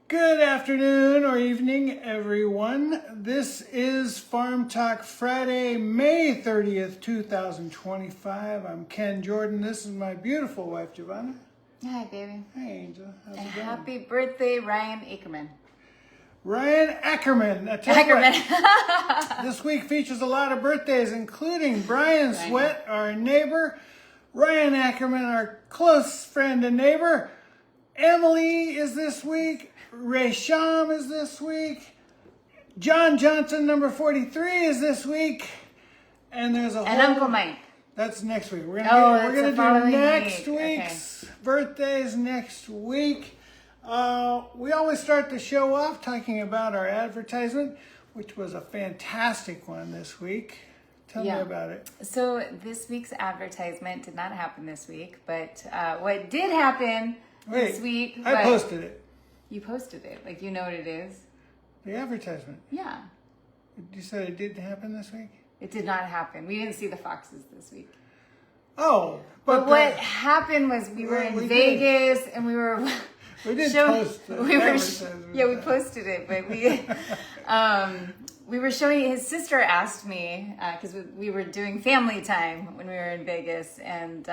Good afternoon or evening, everyone. This is Farm Talk Friday, May 30th, 2025. I'm Ken Jordan. This is my beautiful wife, Giovanna. Hi, baby. Hey, Angel. How's it going? Happy birthday, Ryan Ackerman. Ryan Ackerman. Ackerman. This week features a lot of birthdays, including Brian Sweat, our neighbor, Ryan Ackerman, our close friend and neighbor. Emily is this week. Ray Sham is this week. John Johnson, number 43, is this week. And there's a And Uncle Mike. That's next week. We're gonna do next week's birthdays next week. We always start the show off talking about our advertisement, which was a fantastic one this week. Tell me about it. So this week's advertisement did not happen this week, but what did happen this week... I posted it. You posted it, like you know what it is? The advertisement. Yeah. You said it didn't happen this week? It did not happen. We didn't see the foxes this week. Oh. But what happened was we were in Vegas and we were... We did post the advertisement. Yeah, we posted it, but we were showing... His sister asked me, because we were doing family time when we were in Vegas, and...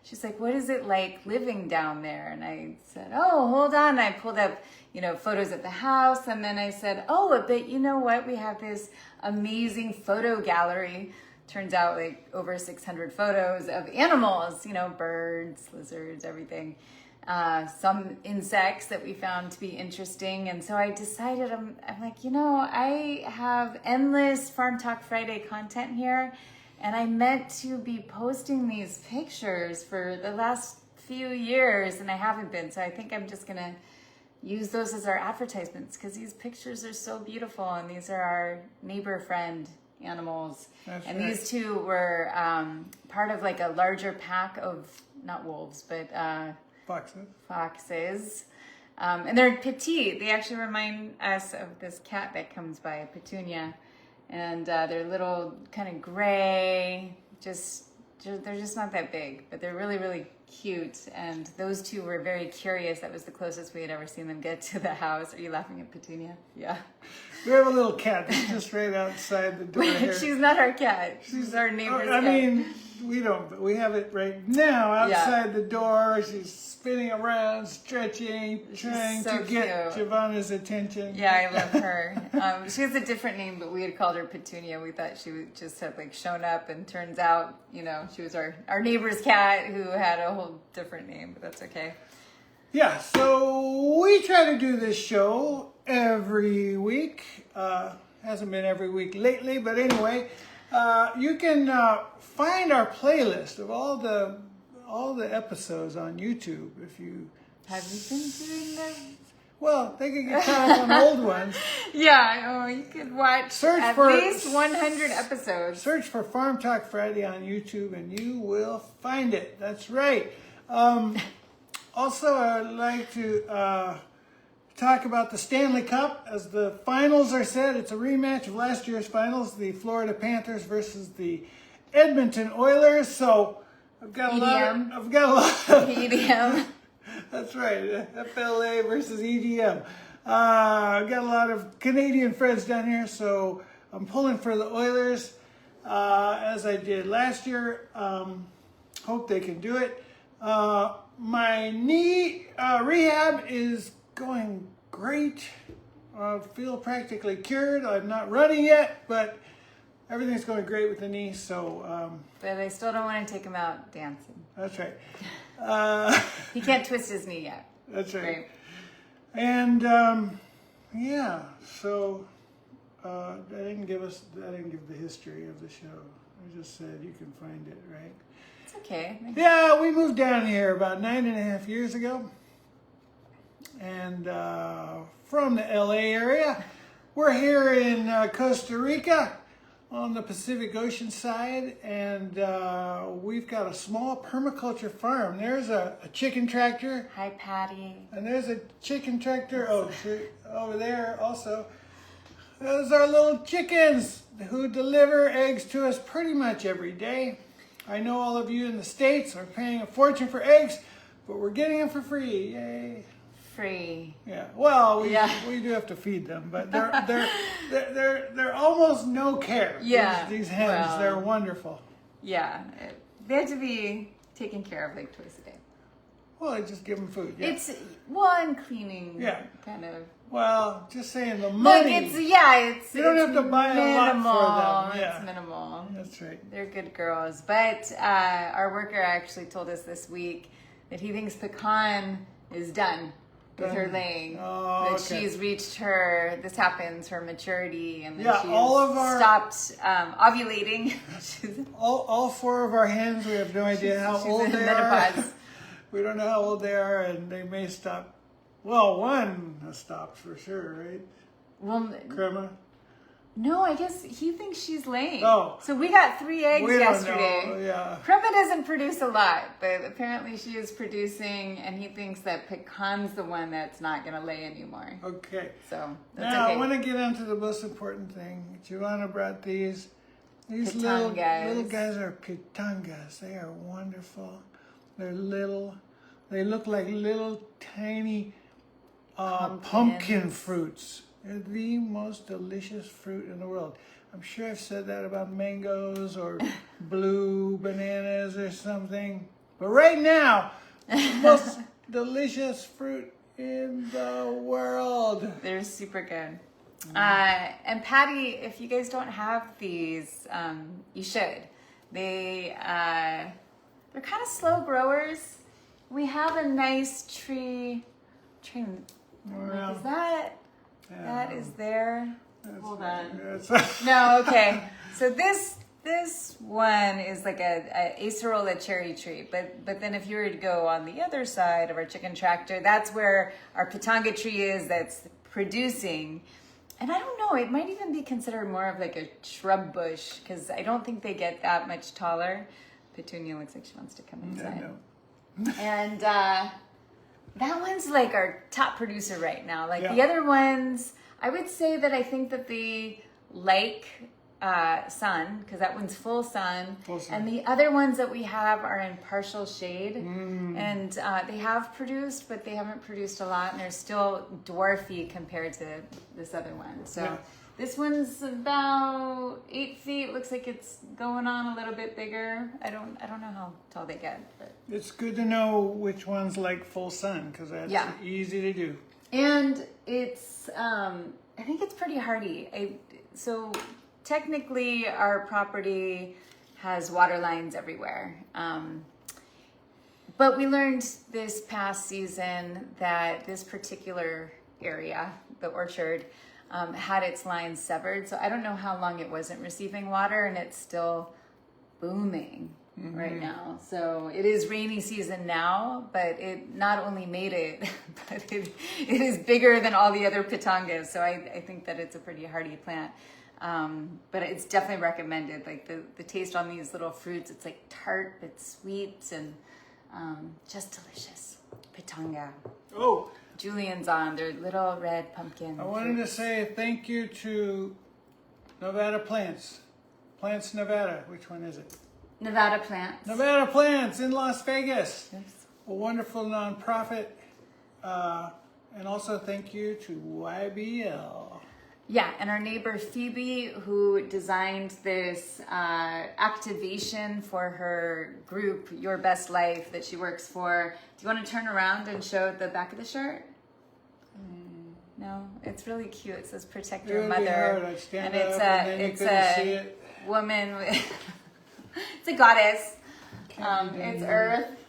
she's like, what is it like living down there? And I said, oh, hold on. I pulled up, photos of the house. And then I said, oh, but you know what? We have this amazing photo gallery. Turns out like over 600 photos of animals, birds, lizards, everything. Some insects that we found to be interesting. And so I decided, I'm like, I have endless Farm Talk Friday content here. And I meant to be posting these pictures for the last few years, and I haven't been. So I think I'm just going to use those as our advertisements because these pictures are so beautiful, and these are our neighbor friend animals. These two were part of like a larger pack of, not wolves, but foxes. And they're petite. They actually remind us of this cat that comes by, Petunia. And they're little kind of gray, they're just not that big, but they're really, really cute. And those two were very curious. That was the closest we had ever seen them get to the house. Are you laughing at Petunia? Yeah. We have a little cat that's just right outside the door here. She's not our cat. She's our neighbor's cat. We don't, but we have it right now outside the door. She's spinning around, stretching, trying to get Giovanna's attention. Yeah, I love her. She has a different name, but we had called her Petunia. We thought she just had like shown up, and turns out, she was our neighbor's cat who had a whole different name, but that's okay. Yeah, so we try to do this show every week. Hasn't been every week lately, but anyway, you can find our playlist of all the episodes on YouTube if you... Have you been doing that? Well, they can get caught up on old ones. Yeah, you could watch at least 100 episodes. Search for Farm Talk Friday on YouTube and you will find it. That's right. Also, I'd like to talk about the Stanley Cup as the finals are set. It's a rematch of last year's finals, the Florida Panthers versus the Edmonton Oilers. So I've got a lot of EDM. That's right, FLA versus EDM. I've got a lot of Canadian friends down here, so I'm pulling for the Oilers as I did last year. Hope they can do it. My knee rehab is going great. I feel practically cured. I'm not running yet, but everything's going great with the knee. So, but I still don't want to take him out dancing. That's right. He can't twist his knee yet. That's right. And so I didn't give the history of the show. I just said you can find it, right? It's okay. Yeah, we moved down here about 9.5 years ago. And from the LA area. We're here in Costa Rica on the Pacific Ocean side, and we've got a small permaculture farm. There's a chicken tractor. Hi, Patty. And there's a chicken tractor over there also. Those are little chickens who deliver eggs to us pretty much every day. I know all of you in the States are paying a fortune for eggs, but we're getting them for free. Yay. free. Yeah. Well, Yeah. we do have to feed them, but they're almost no care. Yeah, These hens, well. they're wonderful. Yeah, they have to be taken care of like twice a day. Well, I just give them food. Yeah. It's and cleaning. Yeah. Kind of. Well, just saying the Look, money. it's You don't it's have to buy minimal. a lot for them. Yeah. It's minimal. That's right. They're good girls. But our worker actually told us this week that he thinks Pecan is done with her laying. Oh, that okay. she's reached her, this happens, her maturity, and that Yeah, she's all of our- stopped ovulating. She's All four of our hens, we have no idea how she's old in they menopause. are. We don't know how old they are, and they may stop. Well, one has stopped for sure, right? Well, Crema? no, I guess he thinks she's laying. Oh. So we got 3 eggs We don't yesterday. know, yeah. Crema doesn't produce a lot, but apparently she is producing, and he thinks that Pecan's the one that's not going to lay anymore. Okay. So that's Now, okay. I want to get into the most important thing. Joanna brought these. These little Pitangas. guys are pitangas. They are wonderful. They're little. They look like little tiny pumpkin fruits. They're the most delicious fruit in the world. I'm sure I've said that about mangoes or blue bananas or something. But right now, the most delicious fruit in the world. They're super good. And Patty, if you guys don't have these, you should. They're kind of slow growers. We have a nice tree. Well, Is that is there? that's- Hold on. that's- No, okay. So this one is like a acerola cherry tree, but then if you were to go on the other side of our chicken tractor, that's where our pitanga tree is that's producing. And I don't know, it might even be considered more of like a shrub bush because I don't think they get that much taller. Petunia looks like she wants to come inside. no. And that one's like our top producer right now. Like the Yeah. other ones, I would say that I think that they like sun because that one's full sun. Full sun. And the other ones that we have are in partial shade. And they have produced, but they haven't produced a lot. And they're still dwarfy compared to this other one. So Yeah. this one's about 8 feet. Looks like it's going on a little bit bigger. I don't know how tall they get, but. It's good to know which ones like full sun because that's Yeah. easy to do. And it's, I think it's pretty hardy. So technically our property has water lines everywhere. But we learned this past season that this particular area, the orchard, had its lines severed. So I don't know how long it wasn't receiving water and it's still booming right now. So it is rainy season now, but it not only made it, but it is bigger than all the other pitangas. So I think that it's a pretty hardy plant. But it's definitely recommended. Like the taste on these little fruits, it's like tart, it's sweet, and just delicious. Pitanga. Oh, Julian's on. They're little red pumpkin. I wanted to say thank you to Nevada Plants. Plants Nevada. Which one is it? Nevada plants. Nevada Plants in Las Vegas. Yes. A wonderful nonprofit. And also thank you to YBL. Yeah, and our neighbor Phoebe, who designed this activation for her group, Your Best Life, that she works for. Do you want to turn around and show the back of the shirt? No, it's really cute. It says "Protect Your It would be hard. Mother," I'd stand and up and then you it's couldn't see a it. woman. It's a goddess. Can't be done It's here. Earth.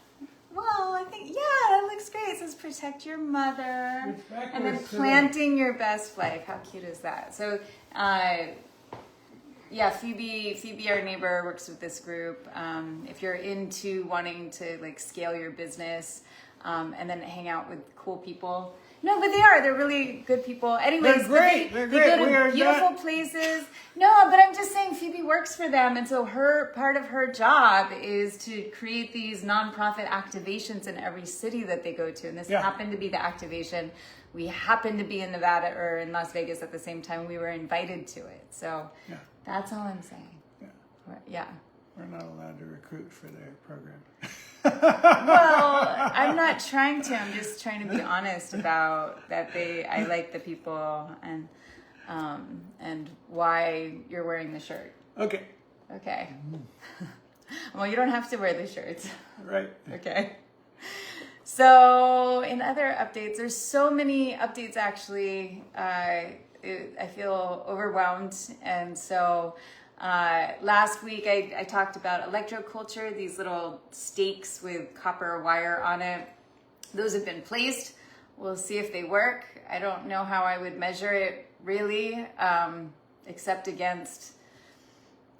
Well, I think that looks great. It says "Protect Your Mother," It's backwards, and then too. planting your best life. How cute is that? So, yeah, Phoebe, our neighbor, works with this group. If you're into wanting to like scale your business, and then hang out with cool people. No, but they're really good people. Anyways, They're great. They They're go great. We to are beautiful not- places. No, but I'm just saying Phoebe works for them, and so part of her job is to create these nonprofit activations in every city that they go to. And this Yeah. happened to be the activation. We happened to be in Nevada or in Las Vegas at the same time. We were invited to it. So Yeah. that's all I'm saying. Yeah. Yeah. We're not allowed to recruit for their program. Well, I'm not trying to. I'm just trying to be honest about that. I like the people and why you're wearing the shirt. Okay. Okay. Well, you don't have to wear the shirts. Right. Okay. So, in other updates, there's so many updates actually. I feel overwhelmed. And so, last week I talked about electroculture, these little stakes with copper wire on it. Those have been placed. We'll see if they work. I don't know how I would measure it really, except against,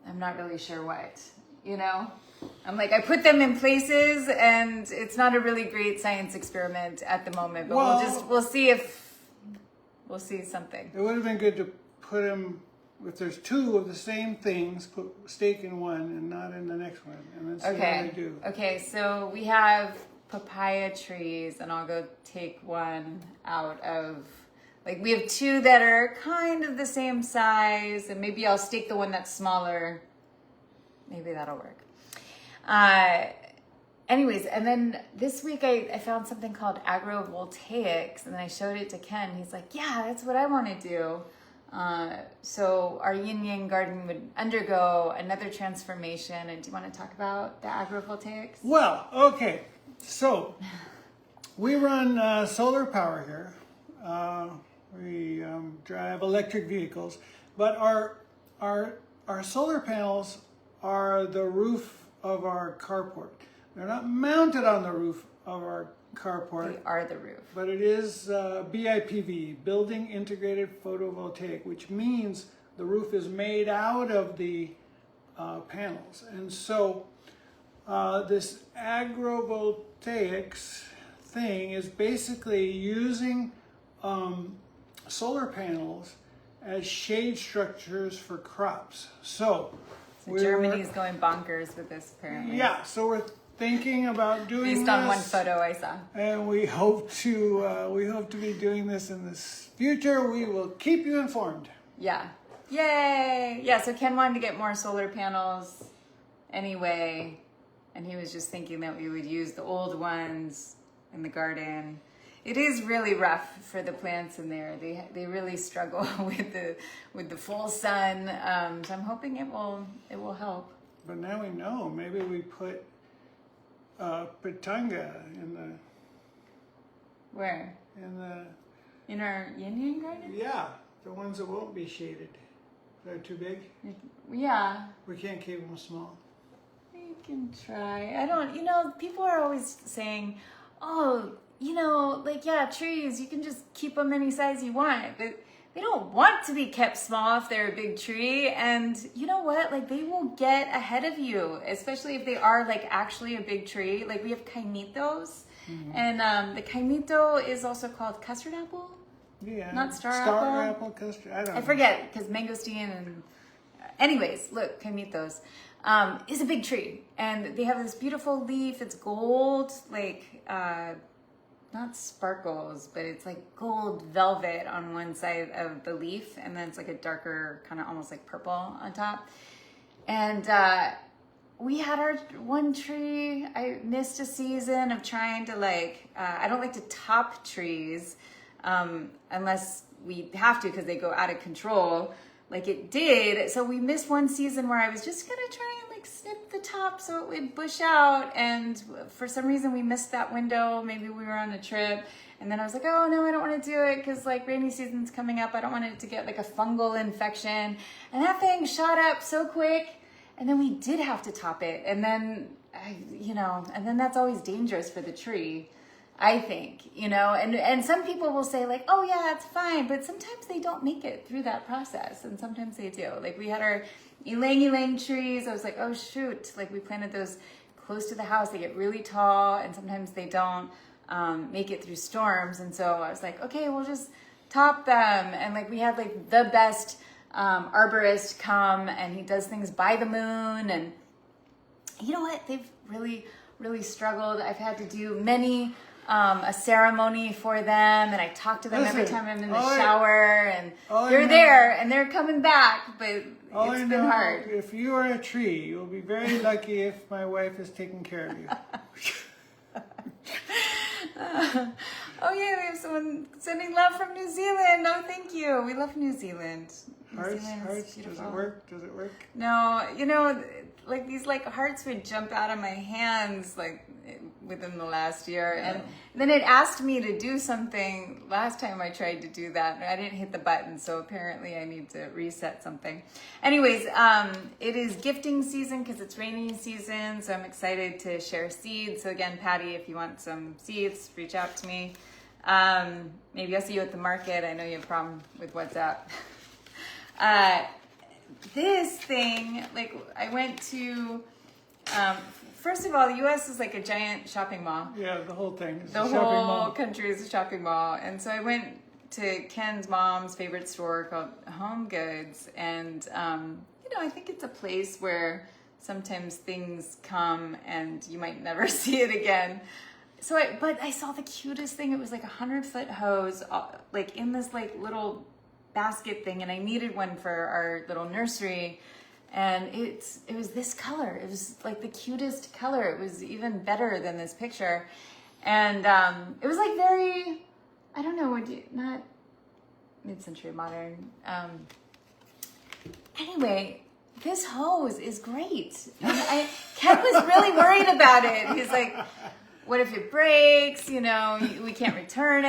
I'm not really sure what, you know? I'm like, I put them in places and it's not a really great science experiment at the moment, but we'll see something. It would have been good to put them, if there's two of the same things, put stake in one and not in the next one, and then see how they do. Okay, so we have papaya trees, and I'll go take one out of, like, we have two that are kind of the same size, and maybe I'll stake the one that's smaller. Maybe that'll work. Anyways, and then this week I found something called agrovoltaics, and then I showed it to Ken. He's like, yeah, that's what I want to do. So our yin yang garden would undergo another transformation. And do you want to talk about the agrovoltaics? Well, okay. So we run solar power here. We drive electric vehicles, but our solar panels are the roof of our carport. They're not mounted on the roof of our carport. They are the roof. But it is BIPV, Building Integrated Photovoltaic, which means the roof is made out of the panels. And so this agrovoltaics thing is basically using solar panels as shade structures for crops. So Germany's going bonkers with this, apparently. Yeah, so we're thinking about doing based on one photo I saw. And we hope to be doing this in the future. We will keep you informed. Yeah. Yay! Yeah, so Ken wanted to get more solar panels anyway, and he was just thinking that we would use the old ones in the garden. It is really rough for the plants in there. They really struggle with the full sun. So I'm hoping it will help. But now we know. Maybe we put pitanga in the. Where? In our yin yang garden? Yeah, the ones that won't be shaded. They're too big. Yeah. We can't keep them small. We can try. I don't. People are always saying, "Oh, like, yeah, trees, you can just keep them any size you want." But they don't want to be kept small if they're a big tree. And you know what? Like, they will get ahead of you, especially if they are, like, actually a big tree. Like, we have caimitos. Mm-hmm. And the caimito is also called custard apple. Yeah. Not star apple, custard. I don't know. I forget, because mangosteen and... Anyways, look, caimitos. Is a big tree. And they have this beautiful leaf. It's gold, like... not sparkles, but it's like gold velvet on one side of the leaf, and then it's like a darker, kind of almost like purple on top. And we had our one tree. I missed a season of trying to I don't like to top trees unless we have to because they go out of control like it did. So we missed one season where I was just gonna try and snip the top so it would bush out, and for some reason we missed that window. Maybe we were on a trip, and then I was like, oh no, I don't want to do it because rainy season's coming up. I don't want it to get a fungal infection. And that thing shot up so quick, and then we did have to top it, and then and then that's always dangerous for the tree, I think, and some people will say oh yeah, it's fine, but sometimes they don't make it through that process, and sometimes they do. We had our ylang-ylang trees. I was like, oh shoot, we planted those close to the house. They get really tall, and sometimes they don't make it through storms. And so I was like, okay, we'll just top them. And we had the best arborist come, and he does things by the moon. And you know what? They've really, really struggled. I've had to do many a ceremony for them, and I talk to them every Listen, time I'm in the all I- shower, and all I they're know- there, and they're coming back, but All I it's know, been hard. if you are a tree, you'll be very lucky if my wife is taking care of you. Oh yeah, we have someone sending love from New Zealand. Oh, thank you. We love New Zealand. New Hearts, Zealand's hearts, does beautiful. it work? Does it work? No, you know, like these like hearts would jump out of my hands like within the last year, and then it asked me to do something last time I tried to do that, and I didn't hit the button, so apparently I need to reset something. Anyways, it is gifting season because it's rainy season, so I'm excited to share seeds. So again, Patty, if you want some seeds, reach out to me. Maybe I'll see you at the market. I know you have a problem with WhatsApp. This thing, like I went to, first of all, the US is like a giant shopping mall. Yeah, the whole thing. It's The a shopping whole mall. country is a shopping mall. And so I went to Ken's mom's favorite store called Home Goods. And, you know, I think it's a place where sometimes things come and you might never see it again. So but I saw the cutest thing. It was like 100-foot hose, like in this like little basket thing, and I needed one for our little nursery, and it was this color. It was like the cutest color. It was even better than this picture, and it was like very, I don't know, not mid-century modern. Anyway, this hose is great. And Ken was really worried about it. He's like, what if it breaks? You know, we can't return it.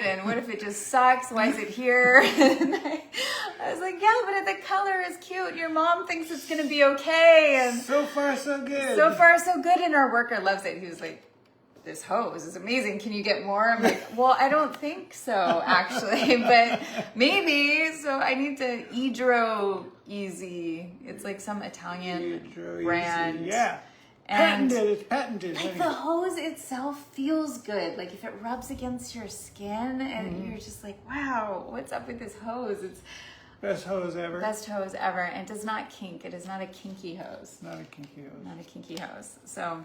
And what if it just sucks? Why is it here? And I was like, yeah, but the color is cute. Your mom thinks it's going to be okay. And So far, so good. so far, so good. And our worker loves it. He was like, this hose is amazing. Can you get more? I'm like, well, I don't think so, actually, but maybe. So I need to Idro Easy. It's like some Italian Hydro brand. Easy. Yeah. And Patented. It's patented. like honey. the hose itself feels good. Like if it rubs against your skin and Mm-hmm. you're just like, wow, what's up with this hose? It's Best hose ever. best hose ever, and does not kink. It is not a kinky hose. Not a kinky hose. Not a kinky hose. So,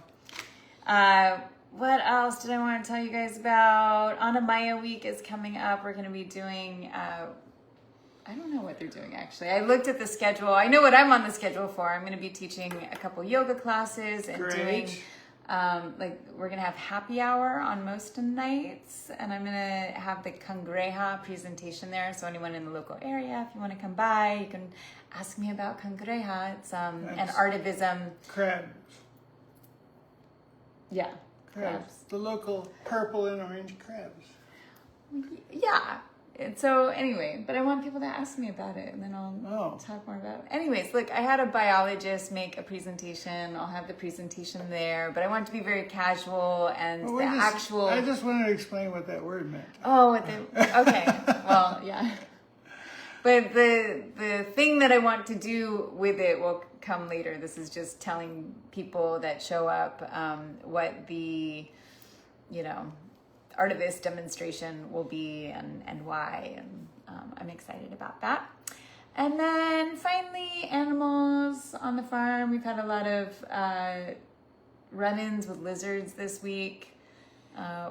what else did I want to tell you guys about? Anna Maya Week is coming up. We're going to be doing, I don't know what they're doing actually. I looked at the schedule. I know what I'm on the schedule for. I'm going to be teaching a couple yoga classes and Great. doing, like, we're going to have happy hour on most nights. And I'm going to have the Cangreja presentation there. So anyone in the local area, if you want to come by, you can ask me about Cangreja. It's an Nice. artivism. Crabs. Yeah. Crabs. The local purple and orange crabs. Yeah. And so anyway, but I want people to ask me about it, and then I'll Oh. talk more about it. Anyways, look, I had a biologist make a presentation. I'll have the presentation there, but I want it to be very casual and Well, the we're just- actual. I just wanted to explain what that word meant. Oh, okay. Well, yeah. But the thing that I want to do with it will come later. This is just telling people that show up what the, Artivist demonstration will be and why. And I'm excited about that. And then finally, animals on the farm. We've had a lot of run-ins with lizards this week.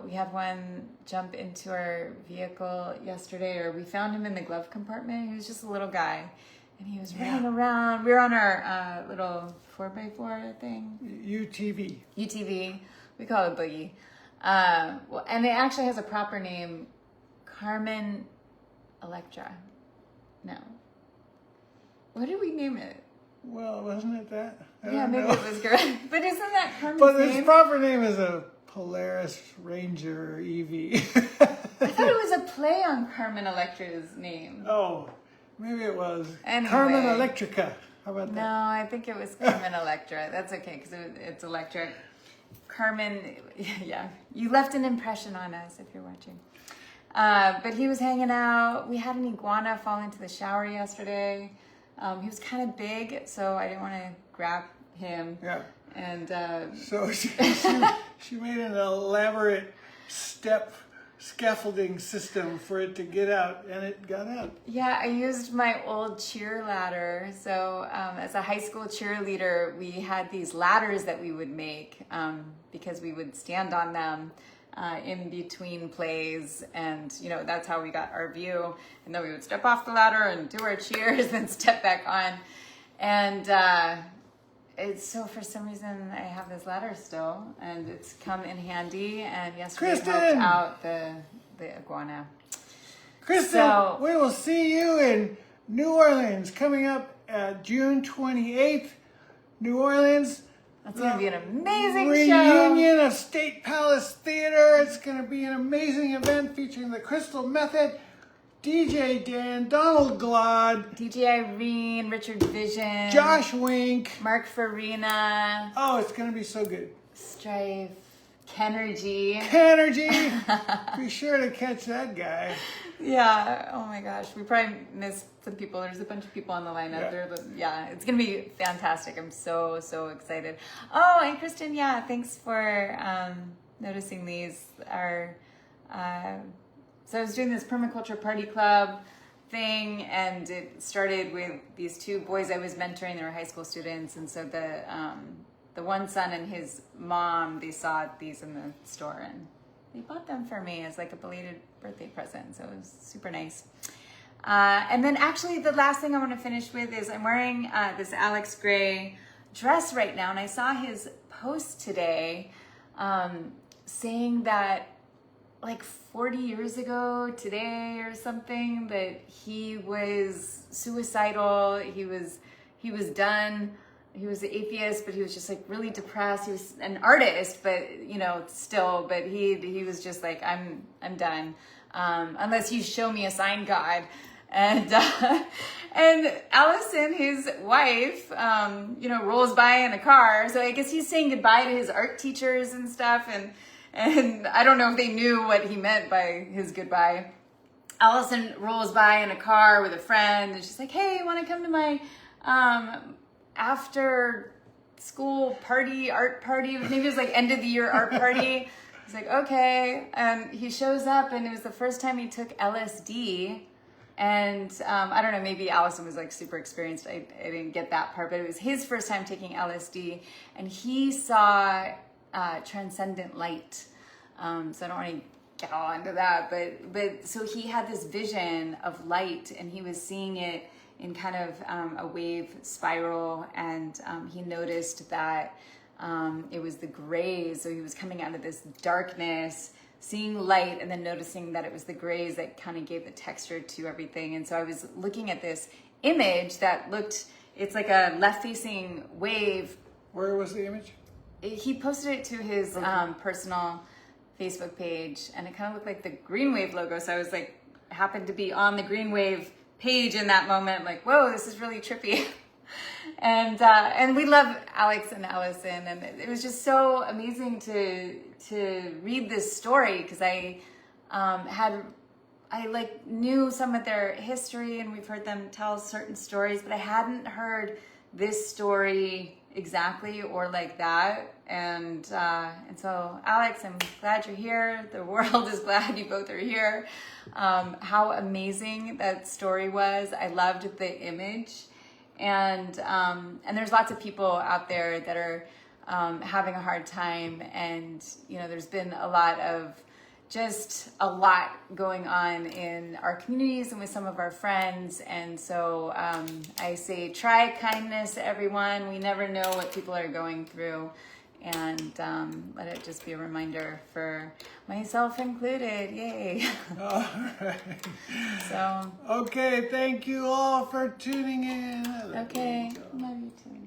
We had one jump into our vehicle yesterday, or we found him in the glove compartment. He was just a little guy, and he was running around. We were on our little 4x4 thing. UTV. UTV. We call it Boogie. Well, and it actually has a proper name, Carmen Electra. No. What did we name it? Well, wasn't it that? I Yeah, don't maybe know. it was correct. But isn't that Carmen's But its name? proper name is a Polaris Ranger EV. I thought it was a play on Carmen Electra's name. Oh, maybe it was. Anyway. Carmen Electrica. How about No, that? I think it was Carmen Electra. That's okay, because it's electric. Carmen, yeah, you left an impression on us if you're watching. But he was hanging out. We had an iguana fall into the shower yesterday. He was kind of big, so I didn't want to grab him. Yeah. And So she made an elaborate step scaffolding system for it to get out, and it got out. yeah, I used my old cheer ladder. So as a high school cheerleader, we had these ladders that we would make because we would stand on them in between plays, and that's how we got our view. And then we would step off the ladder and do our cheers, and step back on. And it's so, for some reason, I have this ladder still, and it's come in handy. And yesterday it helped out the iguana. Kristen, we will see you in New Orleans coming up June 28th. New Orleans. That's going to be an amazing reunion of State Palace Theater. It's going to be an amazing event featuring the Crystal Method, DJ Dan, Donald Glod, DJ Irene, Richard Vision, Josh Wink, Mark Farina. Oh, it's going to be so good. Strife, Kenergy. Be sure to catch that guy. Yeah. Oh my gosh. We probably missed some people. There's a bunch of people on the lineup there, but yeah, it's going to be fantastic. I'm so excited. Oh, and Kristen, thanks for noticing these. So I was doing this permaculture party club thing, and it started with these two boys I was mentoring. They were high school students, and so the one son and his mom, they saw these in the store, and they bought them for me as like a belated birthday present. So it was super nice. And then actually the last thing I want to finish with is I'm wearing this Alex Gray dress right now. And I saw his post today saying that like 40 years ago today or something, that he was suicidal. He was done. He was an atheist, but he was just like really depressed. He was an artist, but still, but he was just like, I'm done. Unless you show me a sign, God. And Allison, his wife, rolls by in a car. So I guess he's saying goodbye to his art teachers and stuff. And I don't know if they knew what he meant by his goodbye. Allison rolls by in a car with a friend, and she's like, hey, want to come to my after school party, art party? Maybe it was like end of the year art party. He's like, okay. And he shows up, and it was the first time he took LSD. And I don't know, maybe Allison was like super experienced. I didn't get that part, but it was his first time taking LSD, and he saw transcendent light. So I don't want to get all into that, but so he had this vision of light, and he was seeing it in kind of a wave spiral, and he noticed that it was the grays. So he was coming out of this darkness, seeing light, and then noticing that it was the grays that kind of gave the texture to everything. And so I was looking at this image that it's like a left-facing wave. Where was the image? He posted it to his personal Facebook page, and it kind of looked like the Green Wave logo. So I was like, happened to be on the Green Wave page in that moment. I'm like, whoa, this is really trippy. And we love Alex and Allison, and it was just so amazing to read this story, because I knew some of their history, and we've heard them tell certain stories, but I hadn't heard this story exactly or like that. And so Alex, I'm glad you're here. The world is glad you both are here. How amazing that story was. I loved the image. And there's lots of people out there that are having a hard time, and there's been a lot going on in our communities and with some of our friends. And so I say, try kindness, everyone. We never know what people are going through, and let it just be a reminder for myself included. Yay. All right. So. Okay, thank you all for tuning in. Okay, love you too.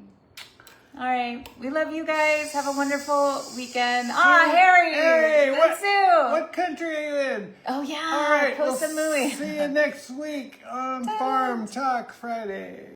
All right, we love you guys. Have a wonderful weekend. Harry, what, Sue. What country are you in? Oh yeah, all right, Post and Louie. See you next week on Farm Talk Friday.